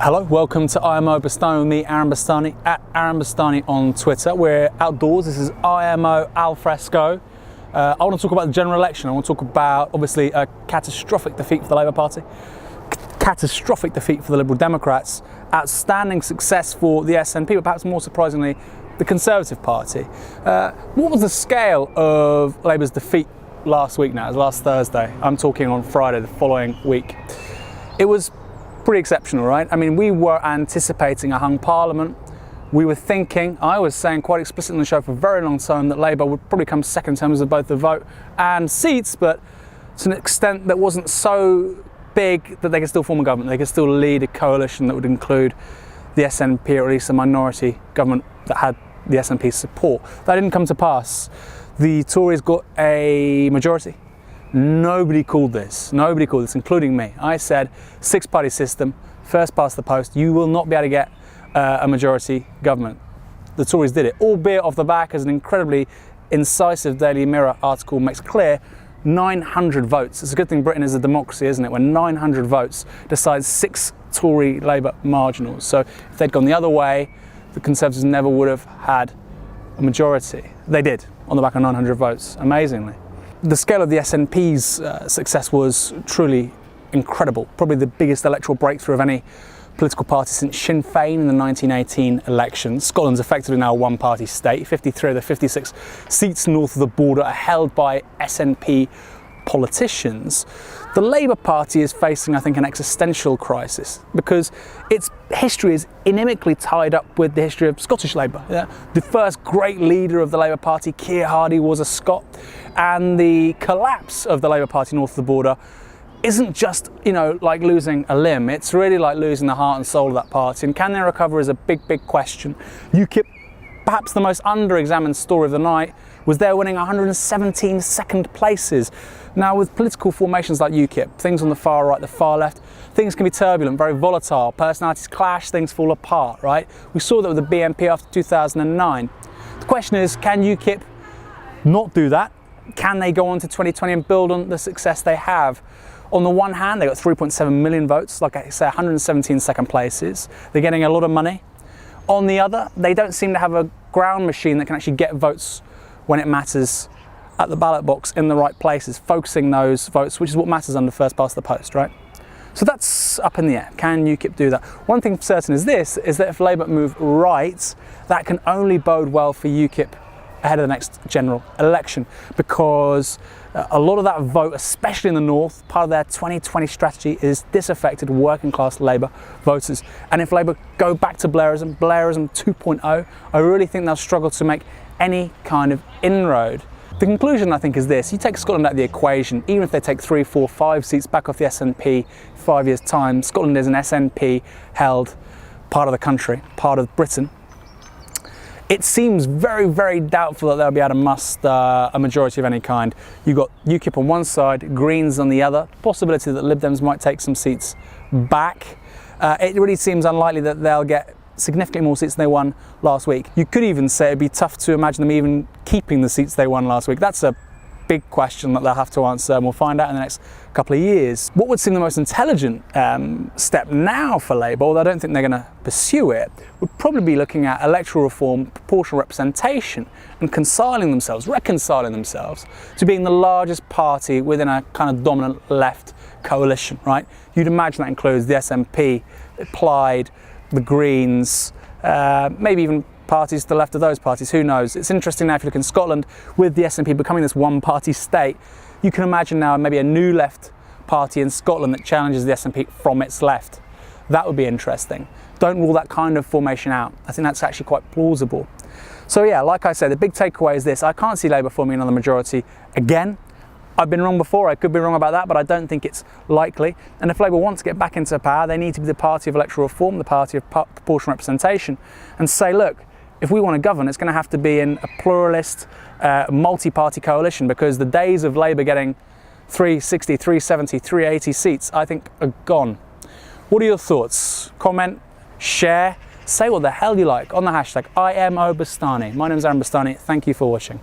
Hello, welcome to IMO Bastani with me, Aaron Bastani, at Aaron Bastani on Twitter. We're outdoors, this is IMO al fresco. I want to talk about the general election. I want to talk about, obviously, a catastrophic defeat for the Labour Party, catastrophic defeat for the Liberal Democrats, outstanding success for the SNP, but perhaps more surprisingly, the Conservative Party. What was the scale of Labour's defeat last week now? It was last Thursday. I'm talking on Friday, the following week. It was pretty exceptional, right? I mean, we were anticipating a hung parliament. We were thinking, I was saying quite explicitly on the show for a very long time, that Labour would probably come second in terms of both the vote and seats, but to an extent that wasn't so big that they could still form a government. They could still lead a coalition that would include the SNP, or at least a minority government that had the SNP's support. That didn't come to pass. The Tories got a majority. Nobody called this, including me. I said, six-party system, first past the post, you will not be able to get a majority government. The Tories did it, albeit off the back, as an incredibly incisive Daily Mirror article makes clear, 900 votes. It's a good thing Britain is a democracy, isn't it? When 900 votes decides 6 Tory Labour marginals. So if they'd gone the other way, the Conservatives never would have had a majority. They did, on the back of 900 votes, amazingly. The scale of the SNP's success was truly incredible. Probably the biggest electoral breakthrough of any political party since Sinn Féin in the 1918 elections. Scotland's effectively now a one-party state. 53 of the 56 seats north of the border are held by SNP politicians. The Labour Party is facing, I think, an existential crisis because its history is inimically tied up with the history of Scottish Labour. Yeah? The first great leader of the Labour Party, Keir Hardie, was a Scot, and the collapse of the Labour Party north of the border isn't just, like losing a limb. It's really like losing the heart and soul of that party. And can they recover is a big, big question. UKIP, perhaps the most under-examined story of the night, was there winning 117 second places. Now, with political formations like UKIP, things on the far right, the far left, things can be turbulent, very volatile. Personalities clash, things fall apart, right? We saw that with the BNP after 2009. The question is, can UKIP not do that? Can they go on to 2020 and build on the success they have? On the one hand, they got 3.7 million votes, like I say, 117 second places. They're getting a lot of money. On the other, they don't seem to have a ground machine that can actually get votes when it matters at the ballot box in the right places, focusing those votes, which is what matters under first past the post, right? So that's up in the air. Can UKIP do that? One thing for certain is this, is that if Labour move right, that can only bode well for UKIP ahead of the next general election, because a lot of that vote, especially in the north, part of their 2020 strategy is disaffected working class Labour voters. And if Labour go back to Blairism 2.0, I really think they'll struggle to make any kind of inroad. The conclusion, I think, is this. You take Scotland out of the equation, even if they take 3, 4, 5 seats back off the SNP 5 years' time, Scotland is an SNP-held part of the country, part of Britain. It seems very, very doubtful that they'll be able to muster a majority of any kind. You've got UKIP on one side, Greens on the other, possibility that Lib Dems might take some seats back. It really seems unlikely that they'll get significantly more seats than they won last week. You could even say it'd be tough to imagine them even keeping the seats they won last week. That's a big question that they'll have to answer, and we'll find out in the next couple of years. What would seem the most intelligent step now for Labour, although I don't think they're going to pursue it, would probably be looking at electoral reform, proportional representation, and reconciling themselves to being the largest party within a kind of dominant left coalition, right? You'd imagine that includes the SNP, Plaid, the Greens, maybe even parties to the left of those parties, who knows. It's interesting now if you look in Scotland, with the SNP becoming this one-party state, you can imagine now maybe a new left party in Scotland that challenges the SNP from its left. That would be interesting. Don't rule that kind of formation out. I think that's actually quite plausible. So yeah, like I said, the big takeaway is this. I can't see Labour forming another majority again. I've been wrong before, I could be wrong about that, but I don't think it's likely. And if Labour want to get back into power, they need to be the party of electoral reform, the party of proportional representation, and say, look, if we want to govern, it's going to have to be in a pluralist, multi-party coalition, because the days of Labour getting 360, 370, 380 seats, I think, are gone. What are your thoughts? Comment, share, say what the hell you like on the hashtag IMO Bastani. My name is Aaron Bastani. Thank you for watching.